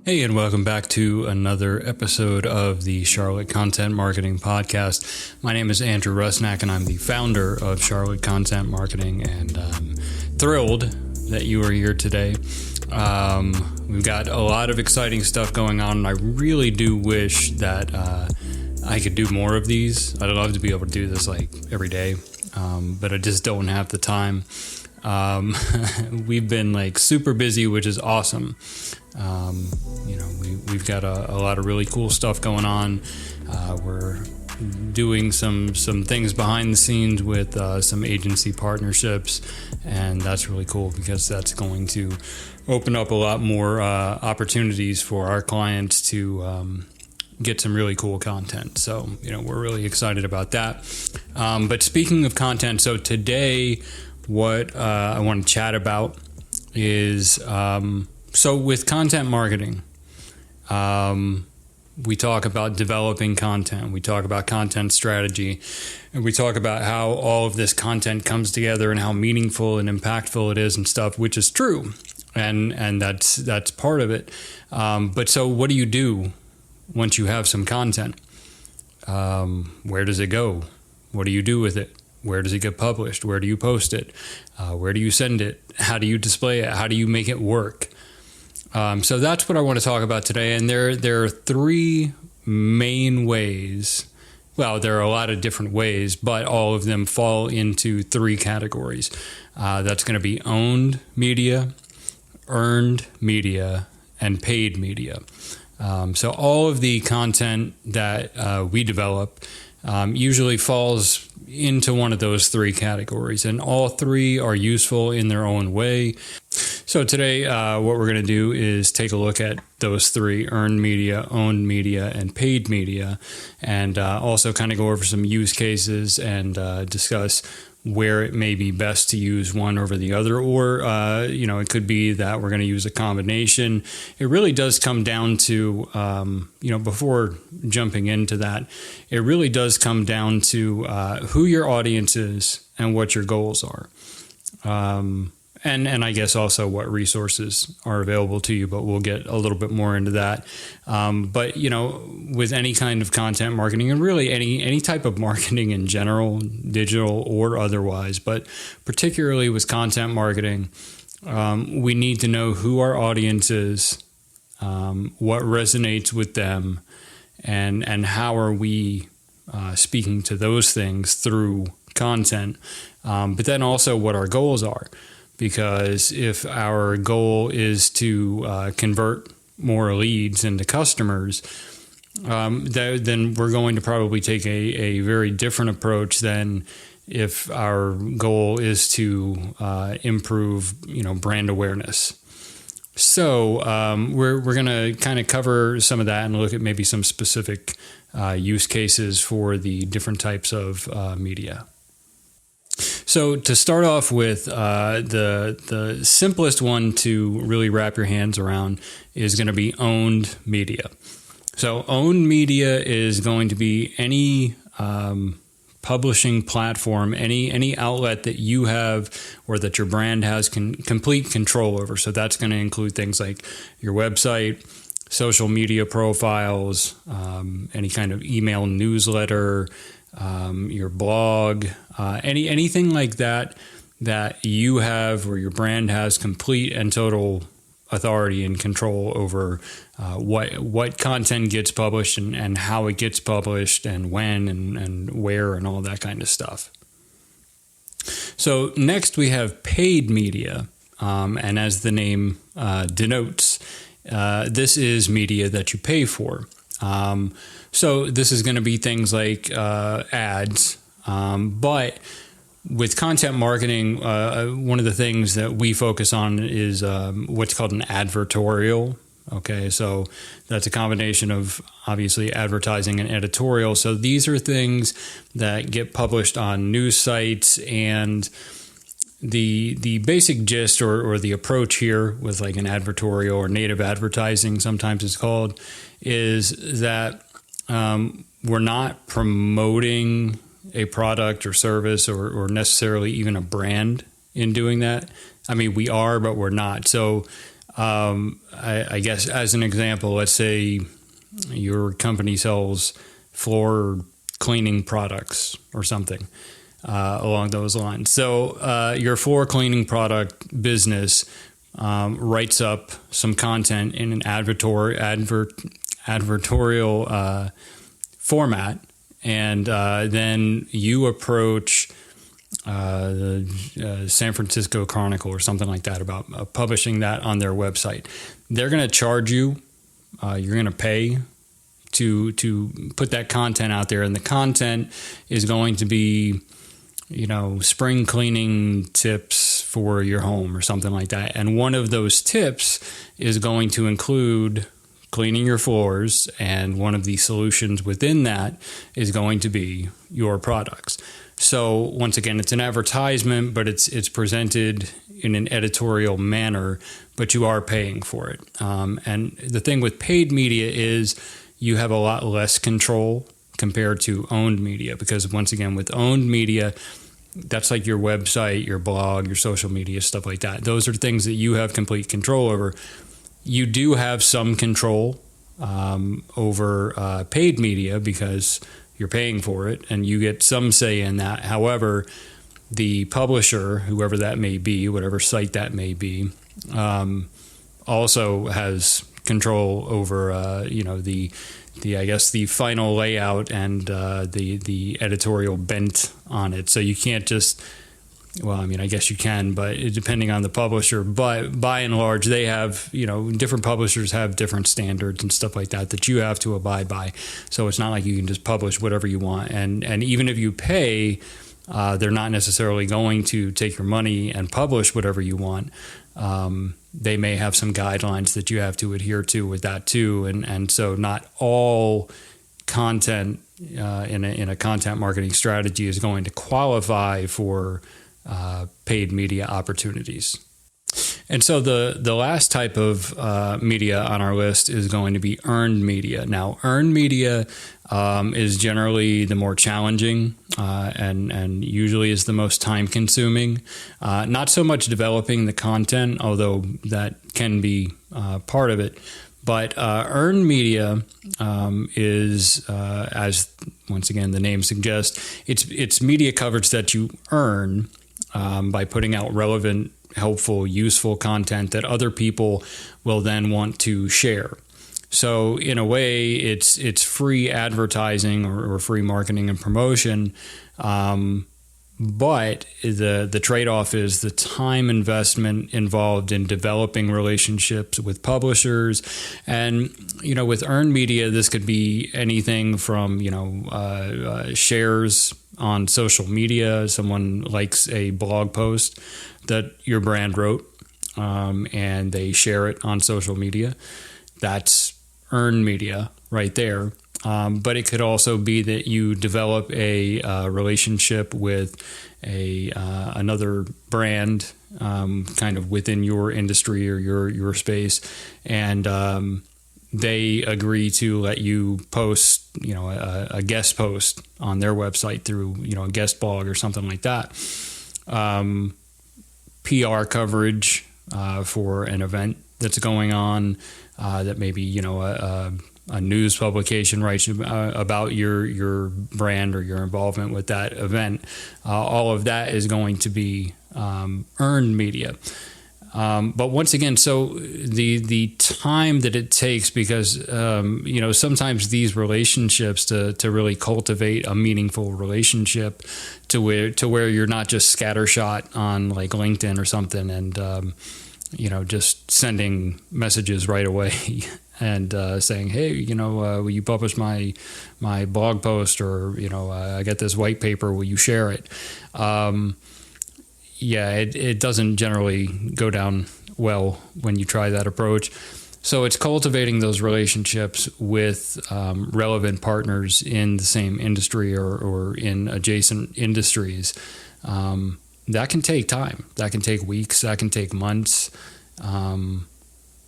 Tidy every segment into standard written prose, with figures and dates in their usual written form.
Hey, and welcome back to another episode of the Charlotte Content Marketing Podcast. My name is Andrew Rusnak, and I'm the founder of Charlotte Content Marketing, and I'm thrilled that you are here today. We've got a lot of exciting stuff going on, and I really do wish that I could do more of these. I'd love to be able to do this like every day, but I just don't have the time. We've been like super busy, which is awesome. We've got a lot of really cool stuff going on. We're doing some things behind the scenes with some agency partnerships, and that's really cool because that's going to open up a lot more opportunities for our clients to get some really cool content. So, we're really excited about that. But speaking of content, so today what I want to chat about is so with content marketing, we talk about developing content, we talk about content strategy, and we talk about how all of this content comes together and how meaningful and impactful it is and stuff, which is true, and that's part of it. But so what do you do once you have some content? Where does it go? What do you do with it? Where does it get published? Where do you post it? Where do you send it? How do you display it? How do you make it work? So that's what I want to talk about today. And there are three main ways. Well, there are a lot of different ways, but all of them fall into three categories. That's going to be owned media, earned media, and paid media. So all of the content that we develop usually falls into one of those three categories, and all three are useful in their own way. So today, what we're going to do is take a look at those three: earned media, owned media, and paid media, and also kind of go over some use cases and discuss where it may be best to use one over the other, or, it could be that we're going to use a combination. It really does come down to, before jumping into that, it really does come down to who your audience is and what your goals are. And I guess also what resources are available to you, but we'll get a little bit more into that. But, with any kind of content marketing, and really any type of marketing in general, digital or otherwise, but particularly with content marketing, we need to know who our audience is, what resonates with them, and how are we speaking to those things through content, but then also what our goals are. Because if our goal is to convert more leads into customers, then we're going to probably take a very different approach than if our goal is to improve, brand awareness. So we're going to kind of cover some of that and look at maybe some specific use cases for the different types of media. So to start off with, the simplest one to really wrap your hands around is going to be owned media. So owned media is going to be any publishing platform, any outlet that you have or that your brand has complete control over. So that's going to include things like your website, social media profiles, any kind of email newsletter, your blog, anything like that you have or your brand has complete and total authority and control over what content gets published and how it gets published and when and where and all that kind of stuff. So next we have paid media, and as the name denotes, this is media that you pay for. So this is going to be things like ads, but with content marketing, one of the things that we focus on is what's called an advertorial. Okay, so that's a combination of obviously advertising and editorial. So these are things that get published on news sites, and the basic gist or the approach here with like an advertorial or native advertising, sometimes it's called, is that we're not promoting a product or service or necessarily even a brand in doing that. I mean, we are, but we're not. So I guess as an example, let's say your company sells floor cleaning products or something along those lines. So your floor cleaning product business writes up some content in an advertorial format, and then you approach the San Francisco Chronicle or something like that about publishing that on their website. They're going to charge you. You're going to pay to put that content out there, and the content is going to be, spring cleaning tips for your home or something like that. And one of those tips is going to include cleaning your floors, and one of the solutions within that is going to be your products. So once again, it's an advertisement, but it's presented in an editorial manner, but you are paying for it. And the thing with paid media is you have a lot less control compared to owned media, because once again, with owned media, that's like your website, your blog, your social media, stuff like that. Those are things that you have complete control over. You do have some control over paid media because you're paying for it and you get some say in that. However, the publisher, whoever that may be, whatever site that may be, also has control over the I guess the final layout and the editorial bent on it. So you can't just, well, I mean, I guess you can, but depending on the publisher. But by and large, they have, different publishers have different standards and stuff like that you have to abide by. So it's not like you can just publish whatever you want. And even if you pay, they're not necessarily going to take your money and publish whatever you want. They may have some guidelines that you have to adhere to with that too. And so not all content in a content marketing strategy is going to qualify for paid media opportunities. And so the last type of media on our list is going to be earned media. Now, earned media is generally the more challenging and usually is the most time consuming. Not so much developing the content, although that can be part of it. But earned media is, as once again the name suggests, it's media coverage that you earn by putting out relevant, helpful, useful content that other people will then want to share. So in a way, it's free advertising or free marketing and promotion, but the trade-off is the time investment involved in developing relationships with publishers. And, with earned media, this could be anything from, shares on social media. Someone likes a blog post that your brand wrote, and they share it on social media. That's earned media right there. But it could also be that you develop a relationship with another brand, kind of within your industry or your space, and they agree to let you post, a guest post on their website through, a guest blog or something like that. PR coverage for an event that's going on, that maybe a news publication writes about your brand or your involvement with that event. All of that is going to be earned media. But once again, so the time that it takes, because sometimes these relationships to really cultivate a meaningful relationship to where you're not just scattershot on like LinkedIn or something and just sending messages right away and saying, hey, will you publish my blog post, or I got this white paper, will you share it? It doesn't generally go down well when you try that approach. So it's cultivating those relationships with relevant partners in the same industry or in adjacent industries. That can take time. That can take weeks. That can take months. And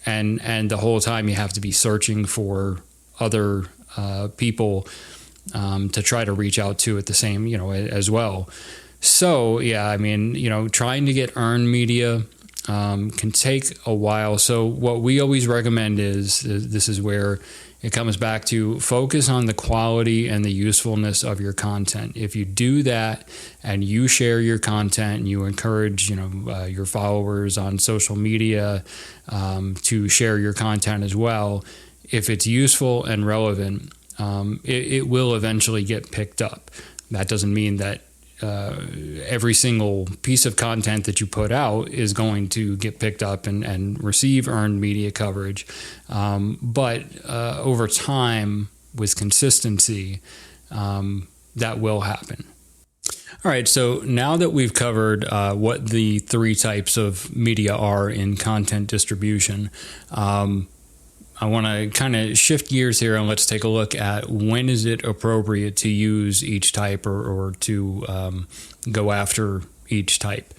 the whole time you have to be searching for other people to try to reach out to at the same, as well. So, trying to get earned media can take a while. So what we always recommend is, this is where it comes back to focus on the quality and the usefulness of your content. If you do that and you share your content and you encourage, your followers on social media to share your content as well, if it's useful and relevant, it will eventually get picked up. That doesn't mean that every single piece of content that you put out is going to get picked up and receive earned media coverage. But over time, with consistency, that will happen. All right, so now that we've covered what the three types of media are in content distribution, I want to kind of shift gears here and let's take a look at when is it appropriate to use each type or to go after each type.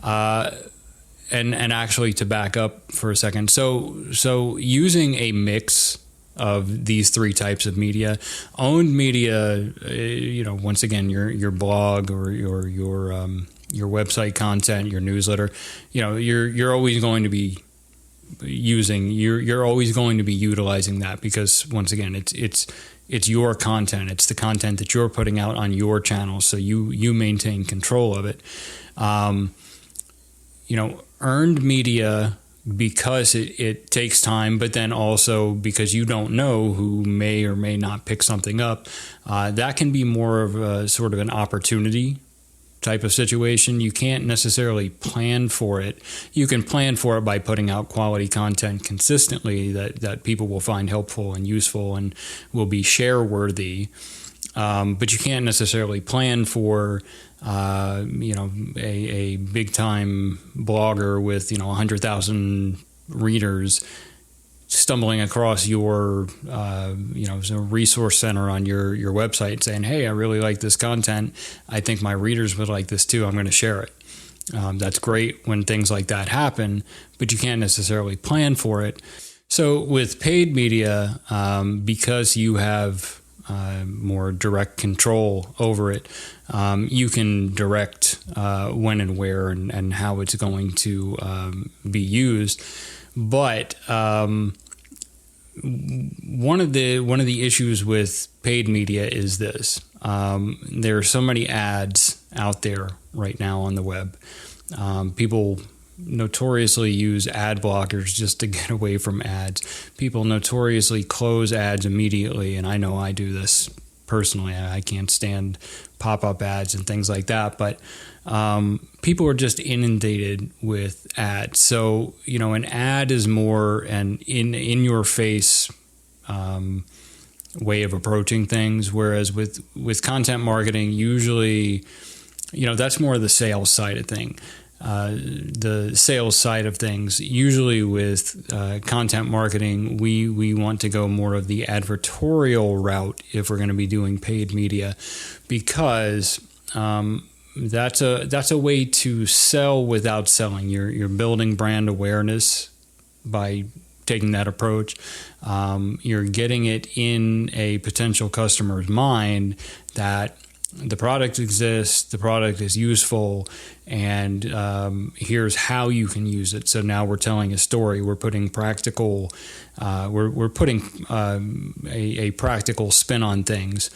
And actually to back up for a second. So using a mix of these three types of media, owned media, once again, your blog or your website content, your newsletter, you're always going to be you're always going to be utilizing that because once again it's your content, it's the content that you're putting out on your channel, so you maintain control of it. Earned media, because it takes time, but then also because you don't know who may or may not pick something up, that can be more of a sort of an opportunity type of situation. You can't necessarily plan for it. You can plan for it by putting out quality content consistently that people will find helpful and useful and will be share worthy. But you can't necessarily plan for a big time blogger with 100,000 readers stumbling across your resource center on your website saying, hey, I really like this content. I think my readers would like this too. I'm going to share it. That's great when things like that happen, but you can't necessarily plan for it. So with paid media, because you have more direct control over it, you can direct when and where and how it's going to be used. But one of the issues with paid media is this: there are so many ads out there right now on the web. People notoriously use ad blockers just to get away from ads. People notoriously close ads immediately, and I know I do this personally. I can't stand pop-up ads and things like that, but people are just inundated with ads. So, an ad is more an in your face way of approaching things, whereas with content marketing, usually, that's more the sales side of thing. The sales side of things, usually with content marketing, we want to go more of the advertorial route if we're going to be doing paid media, because that's a way to sell without selling. You're building brand awareness by taking that approach. You're getting it in a potential customer's mind that the product exists, the product is useful, and here's how you can use it. So now we're telling a story. We're putting practical, we're putting a practical spin on things.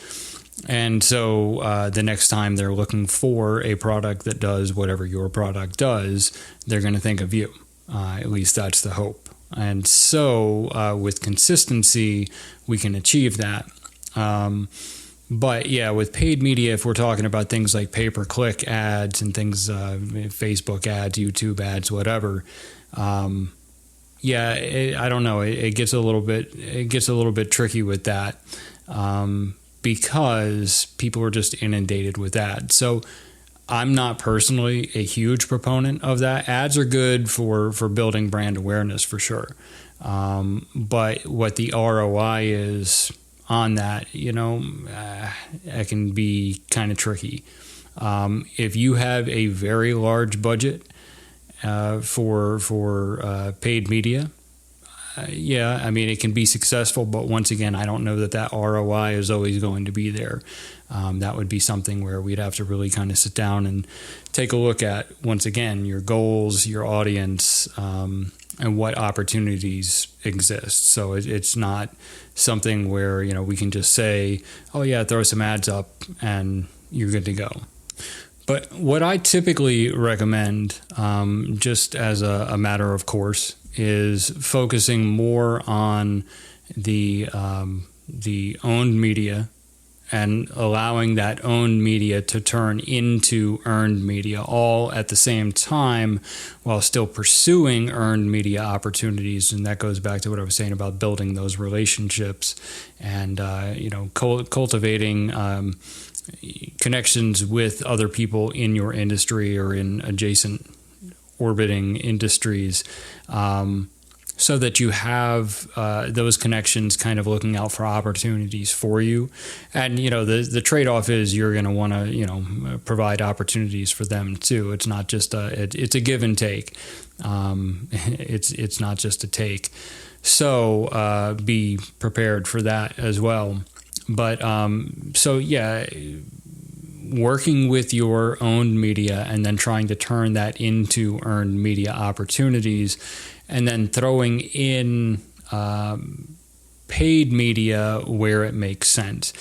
And so the next time they're looking for a product that does whatever your product does, they're going to think of you. At least that's the hope. And so with consistency, we can achieve that. But yeah, with paid media, if we're talking about things like pay-per-click ads and things, Facebook ads, YouTube ads, whatever, I don't know. It gets a little bit tricky with that because people are just inundated with ads. So I'm not personally a huge proponent of that. Ads are good for building brand awareness for sure, but what the ROI is on that, it can be kind of tricky. If you have a very large budget for paid media, yeah, I mean, it can be successful, but once again, I don't know that ROI is always going to be there. That would be something where we'd have to really kind of sit down and take a look at, once again, your goals, your audience, and what opportunities exist. So it's not something where, we can just say, oh yeah, throw some ads up and you're good to go. But what I typically recommend, just as a matter of course, is focusing more on the owned media and allowing that owned media to turn into earned media all at the same time while still pursuing earned media opportunities. And that goes back to what I was saying about building those relationships and, cultivating connections with other people in your industry or in adjacent orbiting industries, so that you have those connections kind of looking out for opportunities for you. And, the trade-off is you're going to want to, provide opportunities for them too. It's not just it's a give and take. It's not just a take. So be prepared for that as well. But working with your owned media and then trying to turn that into earned media opportunities, and then throwing in paid media where it makes sense.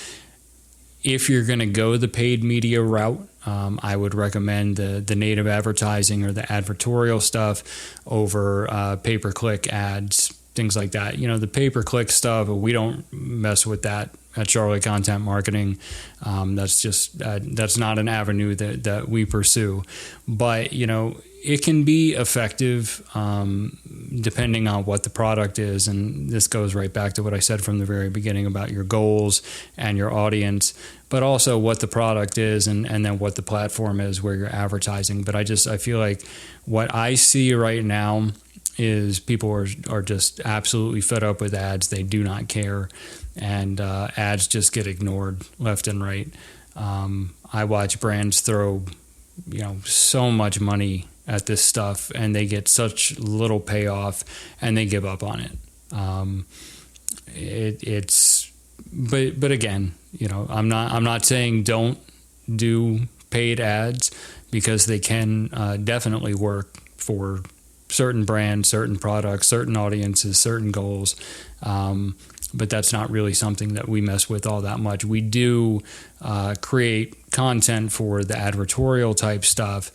If you're going to go the paid media route, I would recommend the native advertising or the advertorial stuff over pay-per-click ads, things like that. The pay-per-click stuff, we don't mess with that at Charlotte Content Marketing. That's just that's not an avenue that we pursue. But it can be effective depending on what the product is, and this goes right back to what I said from the very beginning about your goals and your audience, but also what the product is and then what the platform is where you're advertising. But I feel like what I see right now is people are just absolutely fed up with ads. They do not care, and ads just get ignored left and right. I watch brands throw so much money at this stuff, and they get such little payoff, and they give up on it. But again, I'm not saying don't do paid ads, because they can definitely work for certain brands, certain products, certain audiences, certain goals. But that's not really something that we mess with all that much. We do create content for the advertorial type stuff,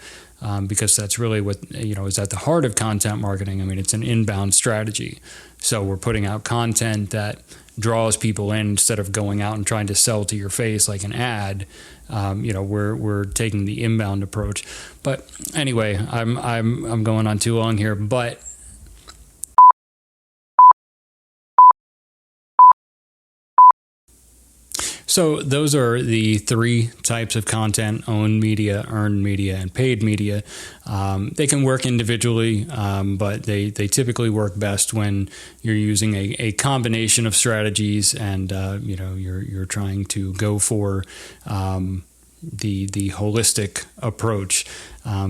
because that's really what is at the heart of content marketing. I mean, it's an inbound strategy. So we're putting out content that draws people in instead of going out and trying to sell to your face like an ad. We're taking the inbound approach. But anyway, I'm going on too long here, but so those are the three types of content: owned media, earned media, and paid media. They can work individually, but they typically work best when you're using a combination of strategies, and you're trying to go for the holistic approach,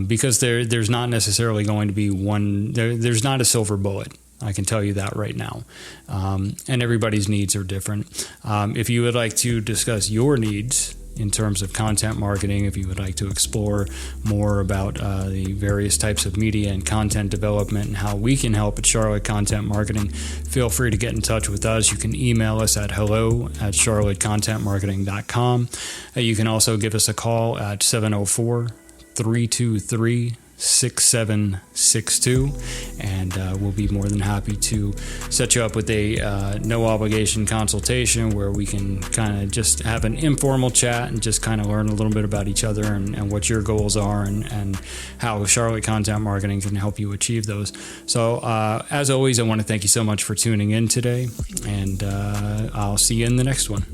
because there's not necessarily going to be one. There's not a silver bullet. I can tell you that right now. And everybody's needs are different. If you would like to discuss your needs in terms of content marketing, if you would like to explore more about the various types of media and content development and how we can help at Charlotte Content Marketing, feel free to get in touch with us. You can email us at hello@charlottecontentmarketing.com. You can also give us a call at 704-323-6762, and we'll be more than happy to set you up with a no obligation consultation where we can kind of just have an informal chat and just kind of learn a little bit about each other and what your goals are and how Charlotte Content Marketing can help you achieve those. So as always, I want to thank you so much for tuning in today, and I'll see you in the next one.